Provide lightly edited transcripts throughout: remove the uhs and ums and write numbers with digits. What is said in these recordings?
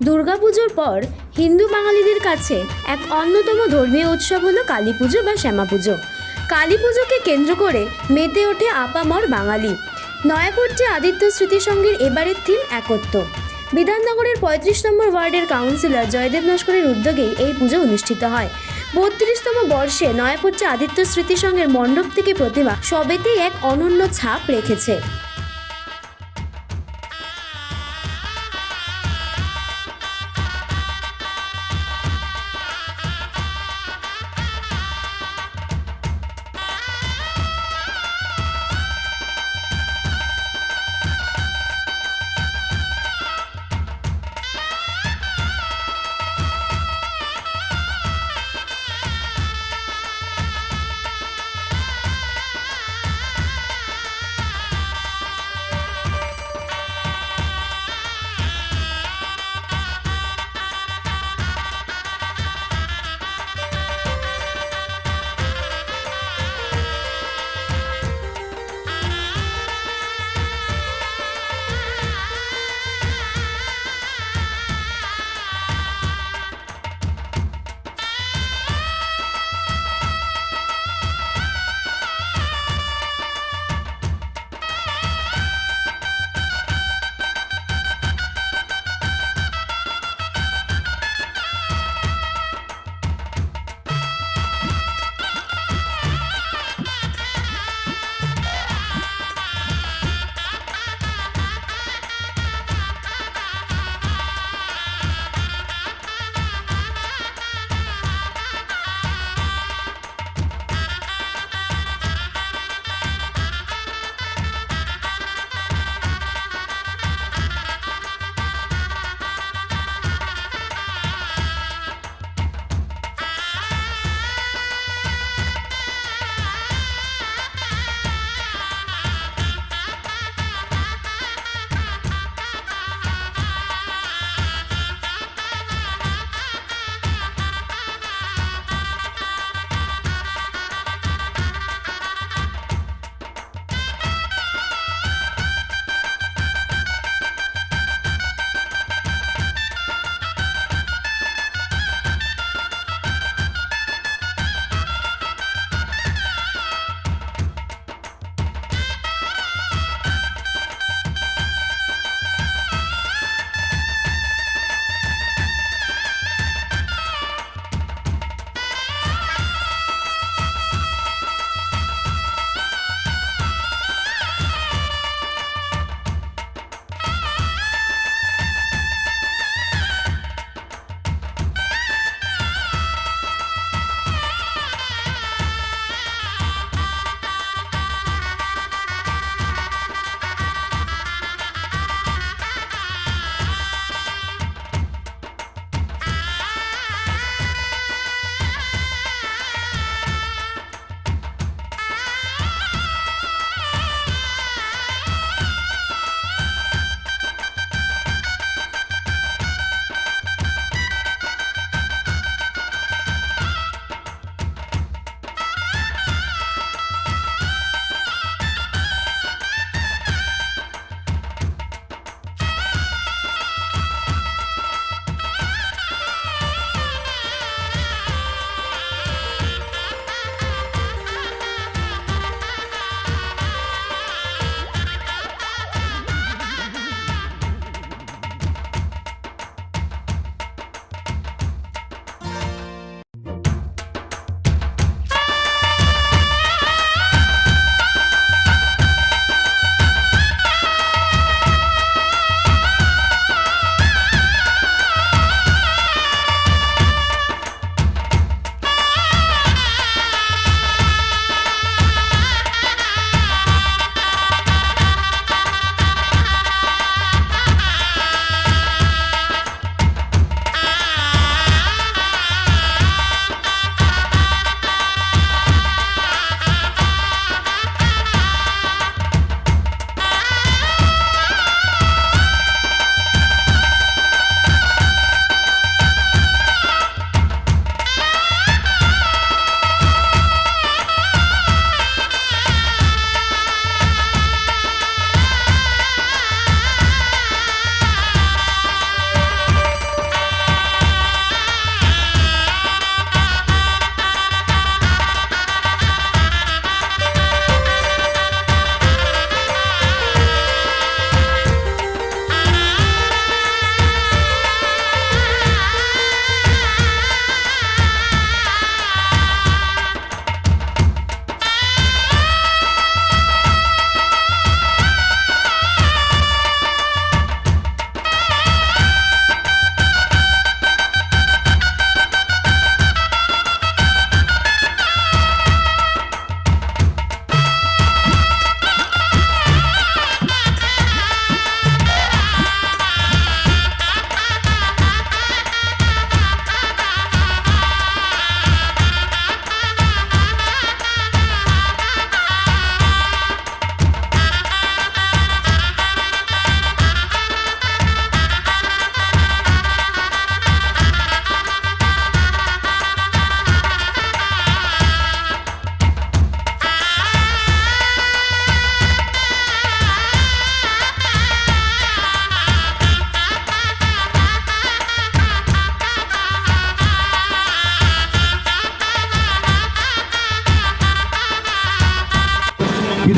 দুর্গাপুজোর পর হিন্দু বাঙালিদের কাছে এক অন্যতম ধর্মীয় উৎসব হলো কালী পুজো বা শ্যামা পুজো। কালী পুজোকে কেন্দ্র করে মেতে ওঠে আপামর বাঙালি। নয়াপট্টি আদিত্য স্মৃতিসংঘের এবারের থিম একত্ব। বিধাননগরের ৩৫ নম্বর ওয়ার্ডের কাউন্সিলর জয়দেব নস্করের উদ্যোগেই এই পুজো অনুষ্ঠিত হয়। ৩২তম বর্ষে নয়াপট্টি আদিত্য স্মৃতিসংঘের মণ্ডপ থেকে প্রতিমা সবেতেই এক অনন্য ছাপ রেখেছে।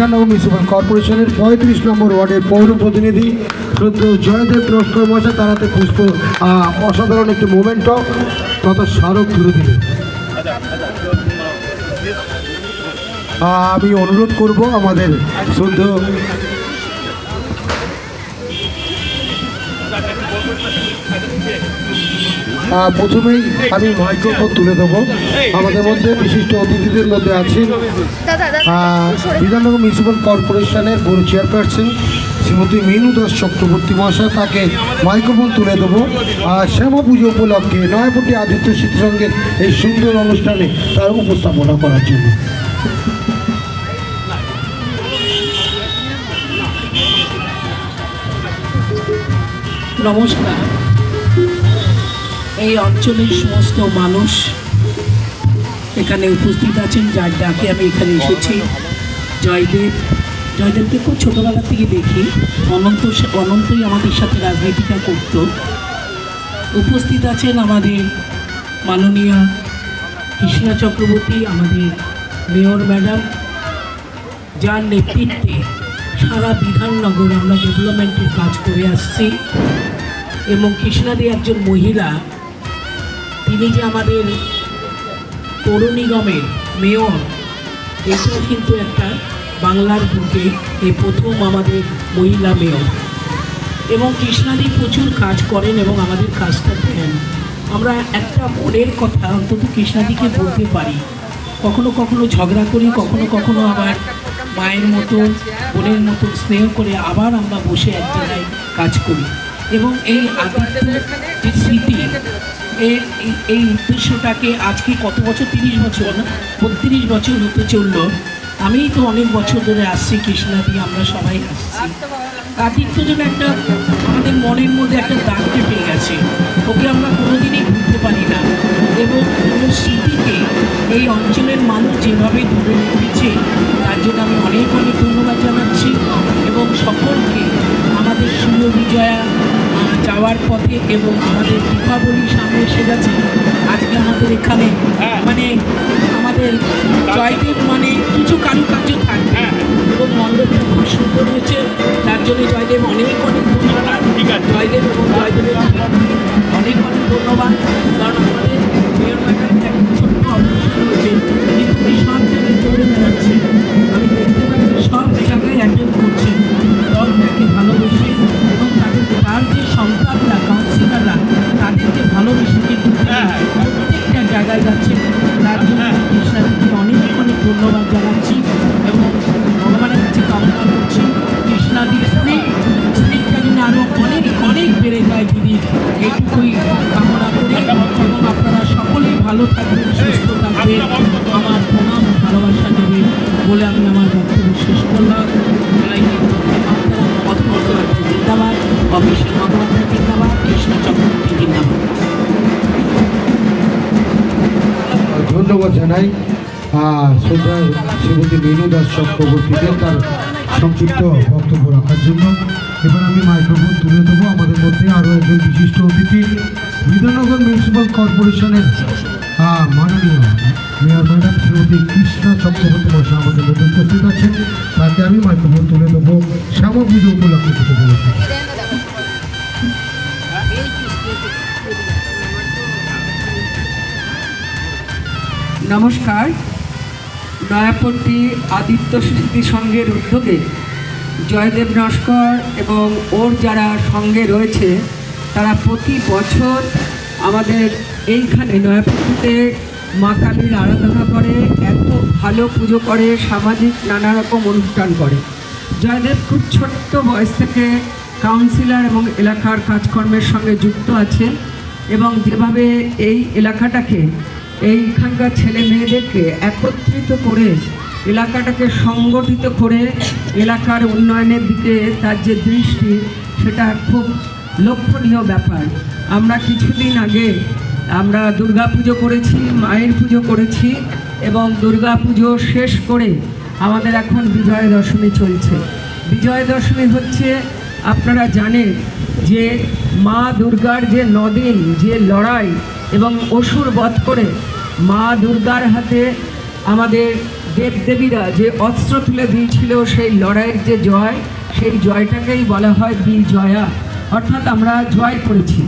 বিধাননগর মিউনিসিপ্যাল কর্পোরেশনের 35 নম্বর ওয়ার্ডের পৌর প্রতিনিধি শ্রদ্ধেয় জয়দেব নস্কর মহাশয় তার হাতে পুষ্প অসাধারণ একটি মোমেন্টও তথা স্মারক তুলে দিলেন। আমি অনুরোধ করব আমাদের শ্রদ্ধেয় প্রথমেই আমি মাইক্রোফোন তুলে দেবো। আমাদের মধ্যে বিশিষ্ট অতিথিদের মধ্যে আছেন বিধাননগর মিউনিসিপ্যাল কর্পোরেশনের বড় চেয়ারপারসন শ্রীমতী মিনু দাস চক্রবর্তী মহাশয়, তাকে মাইক্রোফোন তুলে দেবো। শ্যামা পুজো উপলক্ষে নয়াপট্টি আদিত্য স্মৃতিসংঘের এই সুন্দর অনুষ্ঠানে তার উপস্থাপনা করার জন্য। নমস্কার। এই অঞ্চলের সমস্ত মানুষ এখানে উপস্থিত আছেন, যার ডাকে আমি এখানে এসেছি। জয়দেবকে খুব ছোটোবেলা থেকে দেখি, অনন্তই আমাদের সাথে রাজনীতিটা করত। উপস্থিত আছেন আমাদের মাননীয় কৃষ্ণা চক্রবর্তী, আমাদের মেয়র ম্যাডাম, যার নেতৃত্বে সারা বিধাননগর আমরা ডেভেলপমেন্টের কাজ করে আসছি। এবং কৃষ্ণাদি একজন মহিলা, তিনি যে আমাদের পৌর নিগমের মেয়র, এটাও কিন্তু একটা বাংলার বুকে এই প্রথম আমাদের মহিলা মেয়র। এবং কৃষ্ণাদি প্রচুর কাজ করেন এবং আমাদের কাজটা দেন। আমরা একটা মনের কথা অন্তত কৃষ্ণাদিকে বলতে পারি। কখনো কখনো ঝগড়া করি, কখনো কখনো আবার মায়ের মতো বোনের মতো স্নেহ করে আবার আমরা বসে এক জায়গায় কাজ করি। এবং এই আদিত্য যে স্মৃতি, এই উদ্দেশ্যটাকে আজকে কত বছর, 30 বছর না 32 বছর হতে চলল। আমি তো অনেক বছর ধরে আসছি কৃষ্ণাদি, আমরা সবাই আসছি। আদিত্য যেন একটা আমাদের মনের মধ্যে একটা দাগ কেটে গেছে, ওকে আমরা কোনোদিনই ভুলতে পারি না। এবং কোনো স্মৃতিকে এই অঞ্চলের মানুষ যেভাবে ধরে রেখেছে, তার জন্য আমি অনেক অনেক ধন্যবাদ জানাচ্ছি। এবং সকলকে আমাদের শুভ বিজয়া যাওয়ার পথে এবং আমাদের দীপাবলি সামনে এসে গেছে। আজকে আমাদের এখানে মানে আমাদের জয়দেব মানে কিছু কারুকার্য থাকবে এবং মণ্ডপটা খুব সুন্দর হয়েছে। তার জন্য জয়দেব অনেক অনেক ধন্যবাদ। জয়দেব এবং জয়দেবের অনেক অনেক ধন্যবাদ। কারণ আমাদের মেয়র ম্যাডাম একটা ছোট্ট অপারেশন হয়েছে, কিন্তু উনি সব জায়গায় দৌড়ে বেড়াচ্ছে। আমি দেখতে পাচ্ছি সব জায়গায় অ্যাটেন্ড করছে, দল তাকে ভালোবেসে এবং তার যে সন্তানরা, কাউন্সিলাররা, তাদেরকে ভালোবেসে কিন্তু প্রত্যেকটা জায়গায় যাচ্ছে। তার জন্য কৃষ্ণাদিকে অনেক অনেক ধন্যবাদ জানাচ্ছি এবং ভগবানের কাছে কামনা করছি কৃষ্ণাদির স্নেহটা যেন আরও অনেক অনেক বেড়ে যায় দিদি, এইটুকুই কামনা করি। এবং আপনারা সকলেই ভালো থাকবেন, সুস্থ থাকবেন, আমার প্রণাম ভালোবাসা নেবে বলে আমি আমার বক্তব্য শেষ করলাম। আপনারা পথ জিন্দাবাদ, অফিসের ভগবানের জিন্দাবাদ, কৃষ্ণ চক্রবর্তী জিন্দাবাদ। ধন্যবাদ জানাই শ্রদ্ধা শ্রীমতী মিনু দাস চক্রবর্তীকে তার সংক্ষিপ্ত বক্তব্য রাখার জন্য। এবার আমি মাইক্রোফোন তুলে দেবো আমাদের মধ্যে আরও একজন বিশিষ্ট অতিথি, বিধাননগর মিউনিসিপ্যাল কর্পোরেশনের মাননীয় মেয়র ম্যাডাম শ্রীমতী কৃষ্ণা চক্রবর্তী মহাশয় আমাদের মধ্যে উপস্থিত আছেন। তাকে আমি মাইক্রোফোন তুলে দেবো শ্যামা পুজো উপলক্ষে কিছু বলেছি। নমস্কার। নয়াপট্টি আদিত্য স্মৃতি সংঘের উদ্যোগে জয়দেব নস্কর এবং ওর যারা সঙ্গে রয়েছে, তারা প্রতি বছর আমাদের এইখানে নয়াপট্টিতে মা কালীর আরাধনা করে, এত ভালো পুজো করে, সামাজিক নানা রকম অনুষ্ঠান করে। জয়দেব খুব ছোট্ট বয়স থেকে কাউন্সিলর এবং এলাকার কাজকর্মের সঙ্গে যুক্ত আছে এবং যেভাবে এই এলাকাটাকে, এইখানকার ছেলে মেয়েদেরকে একত্রিত করে এলাকাটাকে সংগঠিত করে এলাকার উন্নয়নের দিকে তার যে দৃষ্টি, সেটা খুব লক্ষণীয় ব্যাপার। আমরা কিছুদিন আগে আমরা দুর্গা পুজো করেছি, মায়ের পুজো করেছি এবং দুর্গা পুজো শেষ করে আমাদের এখন বিজয়া দশমী চলছে। বিজয়া দশমী হচ্ছে, আপনারা জানেন যে মা দুর্গার যে 9 দিন যে লড়াই এবং অসুর বধ করে মা দুর্গার হাতে আমাদের দেবদেবীরা যে অস্ত্র তুলে দিয়েছিল সেই লড়াইয়ের যে জয়, সেই জয়টাকেই বলা হয় বিজয়া, অর্থাৎ আমরা জয় করেছি।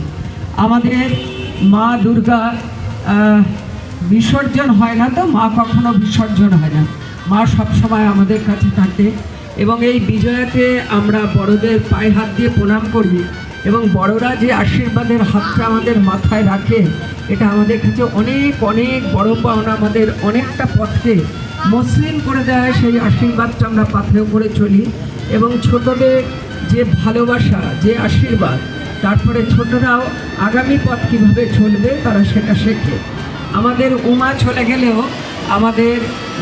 আমাদের মা দুর্গা বিসর্জন হয় না, তো মা কখনো বিসর্জন হয় না, মা সবসময় আমাদের কাছে থাকে। এবং এই বিজয়াতে আমরা বড়দের পায়ে হাত দিয়ে প্রণাম করি এবং বড়রা যে আশীর্বাদের হাতটা আমাদের মাথায় রাখে, এটা আমাদের কাছে অনেক অনেক বড় পাওনা। আমাদের অনেকটা পথকে মসৃণ করে দেয়, সেই আশীর্বাদটা আমরা পাথেয় করে চলি। এবং ছোটদের যে ভালোবাসা, যে আশীর্বাদ, তারপরে ছোটরাও আগামী পথ কীভাবে চলবে তারা সেটা শেখে। আমাদের উমা চলে গেলেও আমাদের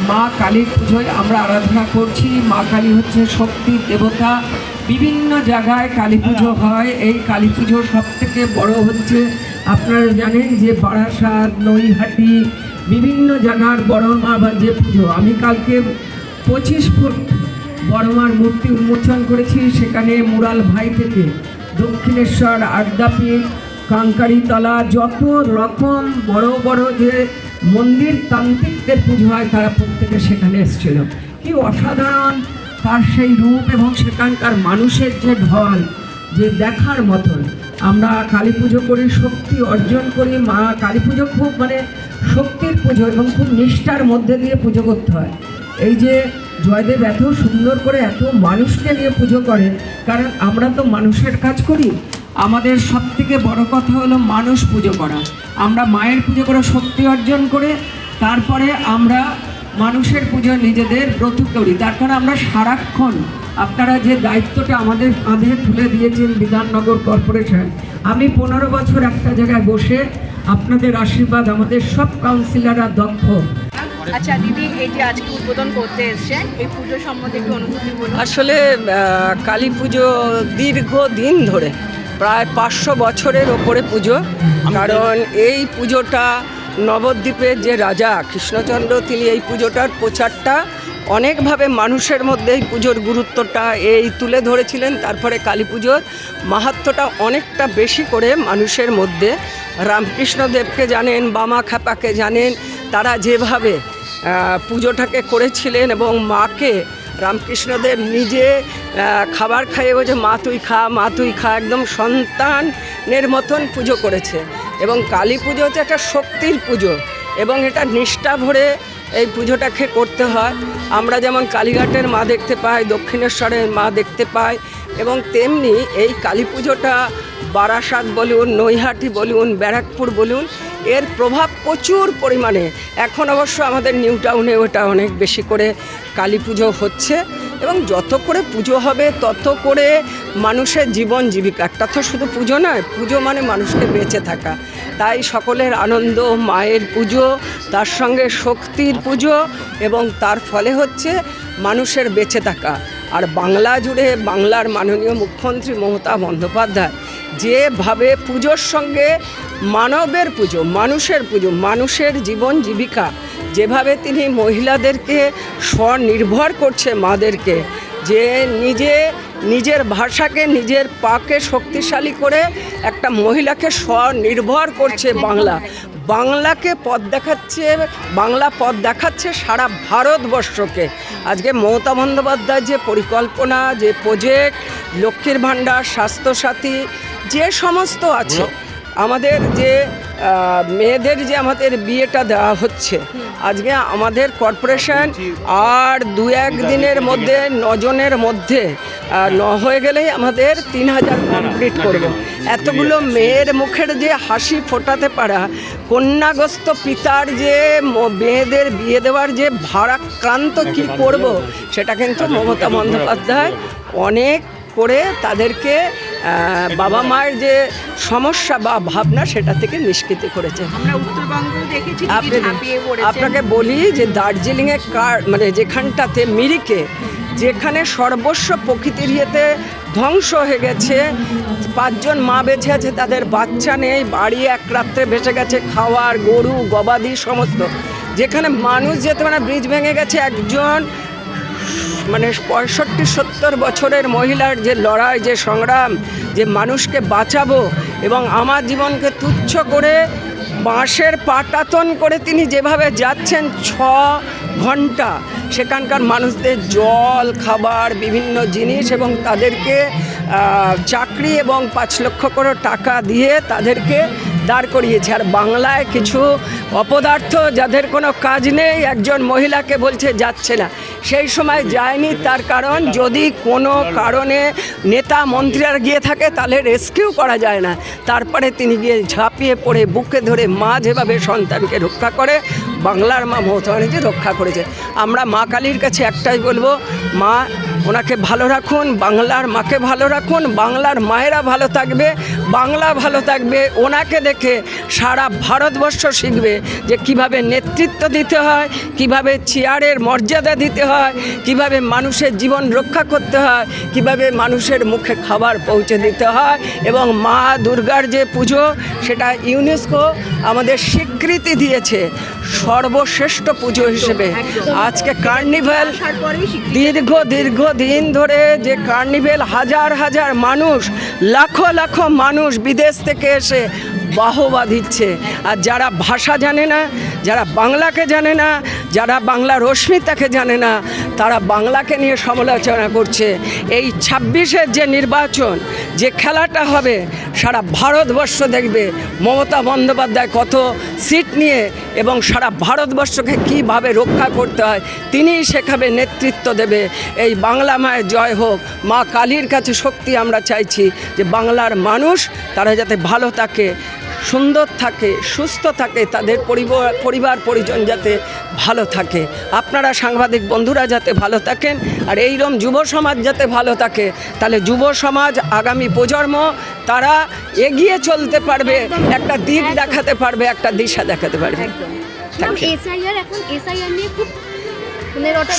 মা কালীর পুজোয় আমরা আরাধনা করছি। মা কালী হচ্ছে শক্তির দেবতা, বিভিন্ন জায়গায় কালী পুজো হয়। এই কালী পুজো সবথেকে বড় হচ্ছে, আপনারা জানেন যে বারাসাত, নৈহাটি, বিভিন্ন জায়গার বড় মা বা যে পুজো। আমি কালকে 25 ফুট বড় মার মূর্তি উন্মোচন করেছি। সেখানে মুরাল ভাই থেকে দক্ষিণেশ্বর, আড্ডাপীঠ, কাঙ্কারিতলা, যত রকম বড় বড় যে মন্দির তান্ত্রিকদের পুজো হয় তারা প্রত্যেকে সেখানে এসেছিল। কি অসাধারণ তার সেই রূপ এবং সেখানকার মানুষের যে ঢল, যে দেখার মতন। আমরা কালী পুজো করি, শক্তি অর্জন করি। মা কালী পুজো খুব শক্তির পুজো এবং খুব নিষ্ঠার মধ্যে দিয়ে পুজো করতে হয়। এই যে জয়দেব এত সুন্দর করে এত মানুষকে নিয়ে পুজো করে, কারণ আমরা তো মানুষের কাজ করি। আমাদের সবথেকে বড় কথা হলো মানুষ পুজো করা। আমরা মায়ের পুজো করে শক্তি অর্জন করে তারপরে আমরা মানুষের পুজো নিজেদের ব্রত করি। তার কারণ আমরা সারাক্ষণ, আপনারা যে দায়িত্বটা আমাদের কাঁধে তুলে দিয়েছেন বিধাননগর কর্পোরেশন, আমি 15 বছর একটা জায়গায় বসে আপনাদের আশীর্বাদ, আমাদের সব কাউন্সিলররা দক্ষ। আচ্ছা দিদি, এই যে আজকে উদ্বোধন করতে এসেছেন, এই পুজো সম্বন্ধে একটু অনুভূতি বলুন। আসলে কালী পুজো দীর্ঘদিন ধরে, প্রায় 500 বছরের ওপরে পুজো। কারণ এই পুজোটা নবদ্বীপের যে রাজা কৃষ্ণচন্দ্র, তিনি এই পুজোটার প্রচারটা অনেকভাবে মানুষের মধ্যে এই পুজোর গুরুত্বটা এই তুলে ধরেছিলেন। তারপরে কালী পুজোর মাহাত্ম্যটা অনেকটা বেশি করে মানুষের মধ্যে, রামকৃষ্ণদেবকে জানেন, বামা খ্যাপাকে জানেন, তারা যেভাবে পুজোটাকে করেছিলেন এবং মাকে রামকৃষ্ণদেব নিজে খাবার খাইয়ে যে মা তুই খা, মা তুই খা, একদম সন্তানের মতন পুজো করেছে। এবং কালী পুজো হচ্ছে একটা শক্তির পুজো এবং এটা নিষ্ঠা ভরে এই পুজোটাকে করতে হয়। আমরা যেমন কালীঘাটের মা দেখতে পাই, দক্ষিণেশ্বরের মা দেখতে পাই, এবং তেমনি এই কালী পুজোটা বারাসাত বলুন, নৈহাটি বলুন, ব্যারাকপুর বলুন, এর প্রভাব প্রচুর পরিমাণে। এখন অবশ্য আমাদের নিউ টাউনে ওটা অনেক বেশি করে কালী পুজো হচ্ছে এবং যত করে পুজো হবে তত করে মানুষের জীবন জীবিকা, একটা তো শুধু পুজো নয়, পুজো মানে মানুষকে বেঁচে থাকা। তাই সকলের আনন্দ, মায়ের পুজো, তার সঙ্গে শক্তির পুজো, এবং তার ফলে হচ্ছে মানুষের বেঁচে থাকা। আর বাংলা জুড়ে বাংলার মাননীয় মুখ্যমন্ত্রী মমতা বন্দ্যোপাধ্যায় যেভাবে পুজোর সঙ্গে মানবের পুজো, মানুষের পুজো, মানুষের জীবন জীবিকা, যেভাবে তিনি মহিলাদেরকে স্বনির্ভর করছে, মাদেরকে, যে নিজের ভাষাকে, নিজের পাকে শক্তিশালী করে একটা মহিলাকে স্বনির্ভর করছে। বাংলাকে পথ দেখাচ্ছে, বাংলা পথ দেখাচ্ছে সারা ভারতবর্ষকে। আজকে মমতা বন্দ্যোপাধ্যায়ের যে পরিকল্পনা, যে প্রজেক্ট, লক্ষ্মীর ভাণ্ডার, স্বাস্থ্যসাথী, যে সমস্ত আছে, আমাদের যে মেয়েদের যে আমাদের বিয়েটা দেওয়া হচ্ছে, আজকে আমাদের কর্পোরেশন আর 2-1 দিনের মধ্যে 9 জনের মধ্যে হয়ে গেলেই আমাদের 3000 কমপ্লিট করব। এতগুলো মেয়ের মুখের যে হাসি ফোটাতে পারা, কন্যাগ্রস্ত পিতার যে মেয়েদের বিয়ে দেওয়ার যে ভারাক্রান্ত কী করব, সেটা কিন্তু মমতা বন্দ্যোপাধ্যায় অনেক করে তাদেরকে বাবা মায়ের যে সমস্যা বা ভাবনা সেটা থেকে নিষ্কৃতি করেছে। আমরা উত্তরবঙ্গেও দেখেছি আপনাকে বলি যে দার্জিলিংয়ে মানে যেখানটাতে মিরিকে, যেখানে সর্বস্ব প্রকৃতির ইয়েতে ধ্বংস হয়ে গেছে, 5 জন মা বেঁচে আছে, তাদের বাচ্চা নেই, বাড়ি এক রাত্রে ভেসে গেছে, খাওয়ার, গরু গবাদি সমস্ত, যেখানে মানুষ যেতে মানে ব্রিজ ভেঙে গেছে। একজন মানে 65-70 বছরের মহিলার যে লড়াই, যে সংগ্রাম, যে মানুষকে বাঁচাবো এবং আমার জীবনকে তুচ্ছ করে বাঁশের পাটাতন করে তিনি যেভাবে যাচ্ছেন, 6 ঘন্টা সেখানকার মানুষদের জল, খাবার, বিভিন্ন জিনিস এবং তাদেরকে চাকরি এবং 5 লক্ষ করে টাকা দিয়ে তাদেরকে দাঁড় করিয়েছে। আর বাংলায় কিছু অপদার্থ যাদের কোনো কাজ নেই একজন মহিলাকে বলছে যাচ্ছে না, সেই সময় যায়নি। তার কারণ যদি কোনো কারণে নেতা মন্ত্রীরা গিয়ে থাকে তাহলে রেস্কিউ করা যায় না, তারপরে তিনি গিয়ে ঝাঁপিয়ে পড়ে বুকে ধরে মা যেভাবে সন্তানকে রক্ষা করে বাংলার মা মমতা ব্যানার্জি রক্ষা করেছে। আমরা মা কালীর কাছে একটাই বলবো, মা ওনাকে ভালো রাখুন, বাংলার মাকে ভালো রাখুন, বাংলার মায়েরা ভালো থাকবে, বাংলা ভালো থাকবে। ওনাকে দেখে সারা ভারতবর্ষ শিখবে যে কিভাবে নেতৃত্ব দিতে হয়, কিভাবে চেয়ারের মর্যাদা দিতে হয়, কিভাবে মানুষের জীবন রক্ষা করতে হয়, কিভাবে মানুষের মুখে খাবার পৌঁছে দিতে হয়। এবং মা দুর্গার যে পুজো সেটা ইউনেস্কো আমাদের স্বীকৃতি দিয়েছে সর্বশ্রেষ্ঠ পুজো হিসেবে। আজকে কার্নিভ্যাল দীর্ঘদিন ধরে যে কার্নিভ্যাল হাজার হাজার মানুষ, লাখো লাখো মানুষ বিদেশ থেকে এসে বাহবা দিচ্ছে। আর যারা ভাষা জানে না, যারা বাংলাকে জানে না, যারা বাংলার অস্মিতাকে জানে না, তারা বাংলাকে নিয়ে সমালোচনা করছে। এই 26-এর যে নির্বাচন, যে খেলাটা হবে, সারা ভারতবর্ষ দেখবে মমতা বন্দ্যোপাধ্যায় কত সিট নিয়ে এবং সারা ভারতবর্ষকে কীভাবে রক্ষা করতে হয় তিনিই শেখাবে, নেতৃত্ব দেবে। এই বাংলা মায়ের জয় হোক। মা কালীর কাছে শক্তি আমরা চাইছি যে বাংলার মানুষ তারা যাতে ভালো থাকে, সুন্দর থাকে, সুস্থ থাকে, তাদের পরিবার পরিজন যাতে ভালো থাকে, আপনারা সাংবাদিক বন্ধুরা যাতে ভালো থাকেন, আর এইরকম যুব সমাজ যাতে ভালো থাকে, তাহলে যুব সমাজ আগামী প্রজন্ম তারা এগিয়ে চলতে পারবে, একটা দিক দেখাতে পারবে, একটা দিশা দেখাতে পারবে।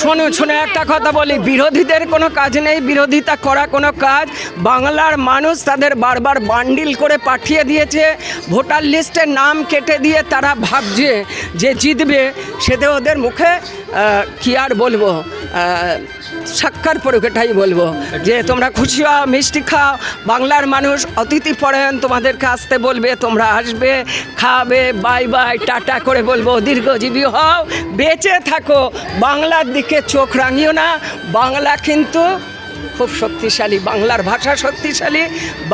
শোনো একটা কথা বলি, বিরোধীদের কোনো কাজ নেই বিরোধিতা করা কোনো কাজ। বাংলার মানুষ তাদের বারবার বান্ডিল করে পাঠিয়ে দিয়েছে, ভোটার লিস্টে নাম কেটে দিয়ে তারা ভাবছে যে জিতবে। সেটা ওদের মুখে কি আর বলবো, সাক্ষাৎ পড়ুক, এটাই বলবো যে তোমরা খুশি হও, মিষ্টি খাও। বাংলার মানুষ অতিথি পরায়ণ, তোমাদেরকে আসতে বলবে, তোমরা আসবে, খাবে, বাই বাই টাটা করে বলবো, দীর্ঘজীবী হও, বেঁচে থাকো, বাংলার দিকে চোখ রাঙিও না। বাংলা কিন্তু খুব শক্তিশালী, বাংলার ভাষা শক্তিশালী।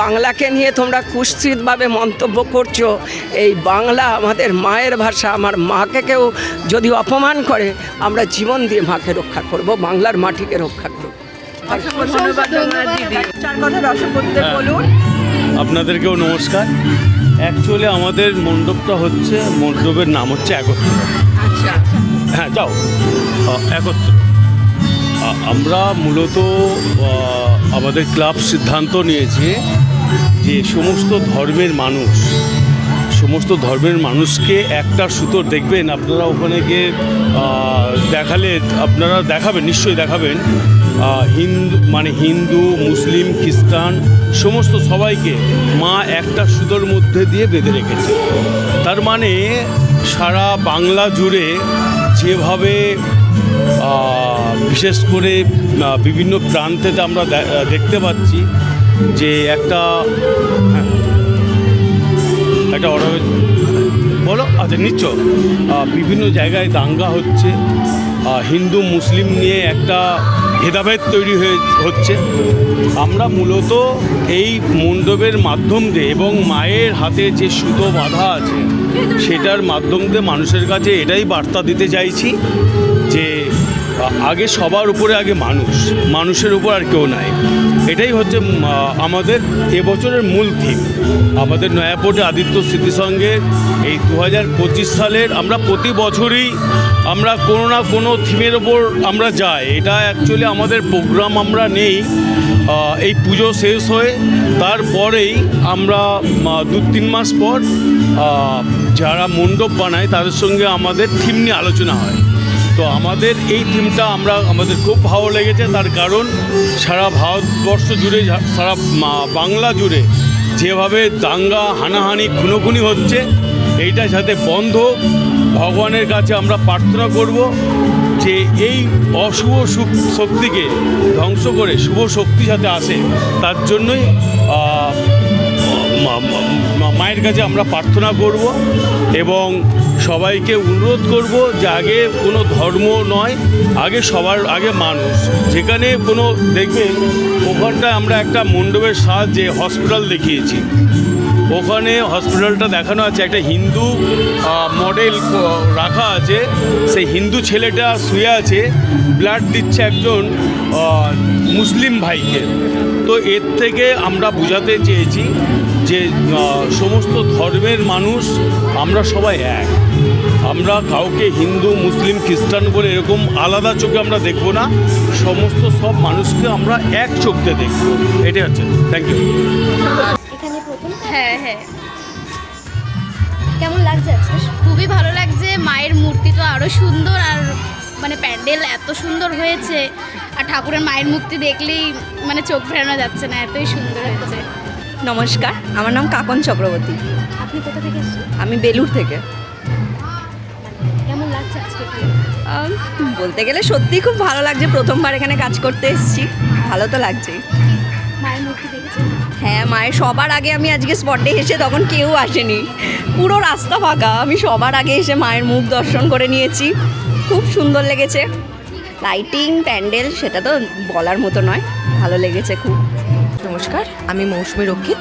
বাংলাকে নিয়ে তোমরা কুৎসিতভাবে মন্তব্য করছো। এই বাংলা আমাদের মায়ের ভাষা। আমার মাকে কেউ যদি অপমান করে, আমরা জীবন দিয়ে মাকে রক্ষা করব, বাংলার মাটিকে রক্ষা করব। চার কথা দর্শক বন্ধুদের বলুন। আপনাদেরকেও নমস্কার। অ্যাকচুয়ালি আমাদের মণ্ডপটা হচ্ছে, মণ্ডপের নাম হচ্ছে একত্র। আচ্ছা, হ্যাঁ যাও, একত্র। আমরা মূলত আমাদের ক্লাব সিদ্ধান্ত নিয়েছে যে সমস্ত ধর্মের মানুষকে একটা সুতোর, দেখবেন আপনারা ওখানে গিয়ে দেখালে, আপনারা দেখাবেন, নিশ্চয়ই দেখাবেন, হিন্দু, মুসলিম, খ্রিস্টান সমস্ত সবাইকে মা একটা সুতোর মধ্যে দিয়ে বেঁধে রেখেছে। তার মানে সারা বাংলা জুড়ে যেভাবে বিশেষ করে বিভিন্ন প্রান্তেতে আমরা দেখতে পাচ্ছি যে একটা বলো, আচ্ছা নিচ্ছ, বিভিন্ন জায়গায় দাঙ্গা হচ্ছে, হিন্দু মুসলিম নিয়ে একটা ভেদাভেদ তৈরি হচ্ছে। আমরা মূলত এই মণ্ডপের মাধ্যম দিয়ে এবং মায়ের হাতে যে সুতো বাঁধা আছে সেটার মাধ্যম দিয়ে মানুষের কাছে এটাই বার্তা দিতে চাইছি যে আগে সবার উপরে আগে মানুষের উপর আর কেউ নাই। এটাই হচ্ছে আমাদের এবছরের মূল থিম। আমাদের নয়াপটে আদিত্য স্মৃতিসংঘের এই 2025 সালের আমরা প্রতি বছরই আমরা কোনো না কোনো থিমের ওপর আমরা যাই। এটা অ্যাকচুয়ালি আমাদের প্রোগ্রাম আমরা নেই, এই পুজো শেষ হয়ে তারপরেই আমরা 2-3 মাস পর যারা মণ্ডপ বানায় তাদের সঙ্গে আমাদের থিম নিয়ে আলোচনা হয়। তো আমাদের এই থিমটা আমাদের খুব ভালো লেগেছে, তার কারণ সারা ভারতবর্ষ জুড়ে, সারা বাংলা জুড়ে যেভাবে দাঙ্গা, হানাহানি, খুনোখুনি হচ্ছে, এইটা যাতে বন্ধ। ভগবানের কাছে আমরা প্রার্থনা করব যে এই অশুভ শক্তিকে ধ্বংস করে শুভ শক্তি যাতে আসে, তার জন্যই মায়ের কাছে আমরা প্রার্থনা করব। এবং সবাইকে অনুরোধ করব যে আগে কোনো ধর্ম নয়, আগে সবার আগে মানুষ। যেখানে কোনো দেখবেন ওখানটায় আমরা একটা মণ্ডপের সাহায্যে হসপিটাল দেখিয়েছি, ওখানে হসপিটালটা দেখানো আছে, একটা হিন্দু মডেল রাখা আছে, সেই হিন্দু ছেলেটা শুয়ে আছে, ব্লাড দিচ্ছে একজন মুসলিম ভাইকে। তো এর থেকে আমরা বোঝাতে চেয়েছি যে সমস্ত ধর্মের মানুষ আমরা সবাই এক, আমরা কাউকে হিন্দু মুসলিম খ্রিস্টান বলে এরকম আলাদা চোখে আমরা দেখব না, সমস্ত সব মানুষকে আমরা এক চোখে দেখব, এটাই হচ্ছে। Thank you. এখানে প্রথম হ্যাঁ হ্যাঁ, কেমন লাগছে আজকে? খুবই ভালো লাগছে। মায়ের মূর্তি তো আরও সুন্দর, আর মানে প্যান্ডেল এত সুন্দর হয়েছে, আর ঠাকুরের মায়ের মূর্তি দেখলেই মানে চোখ ফেরানো যাচ্ছে না, এতই সুন্দর হয়েছে। নমস্কার, আমার নাম কাকন চক্রবর্তী। আপনি কোথা থেকে এসেছেন? আমি বেলুর থেকে। কেমন লাগছে আজকে? বলতে গেলে সত্যি খুব ভালো লাগছে, প্রথমবার এখানে কাজ করতে এসেছি, ভালো তো লাগছেই। মায়ের মূর্তি দেখেছেন? হ্যাঁ, মায়ের সবার আগে আমি আজকে স্পটে এসে তখন কেউ আসেনি, পুরো রাস্তা ফাঁকা, আমি সবার আগে এসে মায়ের মুখ দর্শন করে নিয়েছি, খুব সুন্দর লেগেছে। লাইটিং, প্যান্ডেল সেটা তো বলার মতো নয়, ভালো লেগেছে খুব। নমস্কার, আমি মৌসুমী রক্ষিত,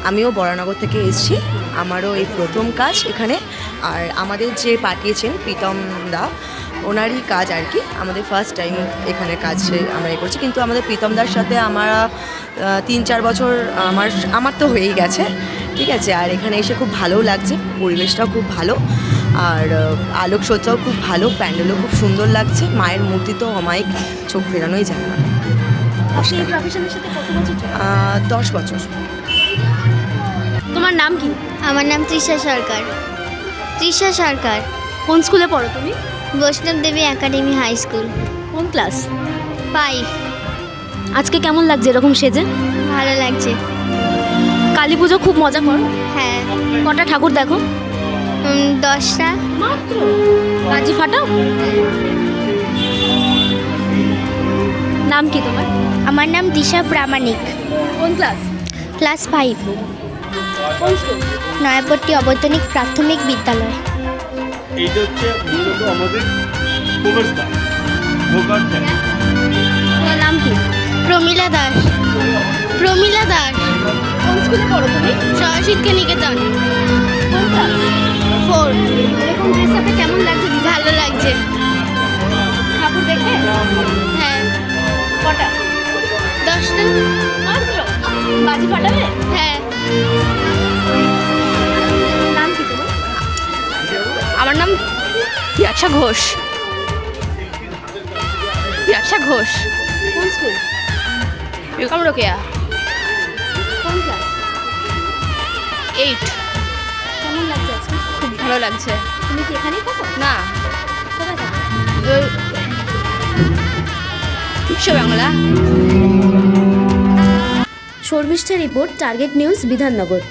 আমিও বরানগর থেকে এসেছি, আমারও এই প্রথম কাজ এখানে। আর আমাদের যে পাঠিয়েছেন প্রীতম দা, ওনারই কাজ আর কি, আমাদের ফার্স্ট টাইম এখানে কাজ আমরা করছি, কিন্তু আমাদের প্রীতমদার সাথে আমরা 3-4 বছর আমার তো হয়েই গেছে, ঠিক আছে। আর এখানে এসে খুব ভালোও লাগছে, পরিবেশটাও খুব ভালো, আর আলোকসজ্জাও খুব ভালো, প্যান্ডেলও খুব সুন্দর লাগছে, মায়ের মূর্তি তো অমায়িক, চোখ ফেরানোই যায় না। আপনি এই প্রফেশনের সাথে কত বছর যুক্ত? 10 বছর। তোমার নাম কি? আমার নাম তৃষা সরকার। তৃষা সরকার। কোন স্কুলে পড়ো তুমি? বৈষ্ণব দেবী একাডেমি হাই স্কুল। কোন ক্লাস? 5। আজকে কেমন লাগছে এরকম সেজে? ভালো লাগছে। কালী পুজো খুব মজা করো? হ্যাঁ। কটা ঠাকুর দেখো? 10টা। মাত্র? বাজি ফাটাও? নাম কি তোমার? আমার নাম দিশা প্রামাণিক। কোন ক্লাস? ক্লাস 5। কোন স্কুল? নয়াপট্টি অবৈতনিক প্রাথমিক বিদ্যালয়। এইটা হচ্ছে মূলত আমাদের প্রবেশদ্বার, ঢোকার জায়গা। তোমার নাম কি? প্রমীলা দাস। প্রমীলা দাস। কোন স্কুলে পড়ো তুমি? সহশিক্ষা নিকেতন। কোন ক্লাস? 4। এরকম ড্রেস আপে কেমন লাগছে? ভালো লাগছে। ঠাকুর দেখে? হ্যাঁ। কটা? 10টা। মাত্র? বাজি ফাটাবে? হ্যাঁ। নাম কি তোমার? আমার নাম ইয়াশা ঘোষ। ইয়াশা ঘোষ। কোন স্কুল? ইউকাম রোকেয়া। কোন ক্লাস? 8। কেমন লাগছে আজকে? খুব ভালো লাগছে। তুমি কি এখানেই থাকো? না, কোথায় থাকো? Biswa Bangla. Sharmishtha report, target news, Bidhannagar.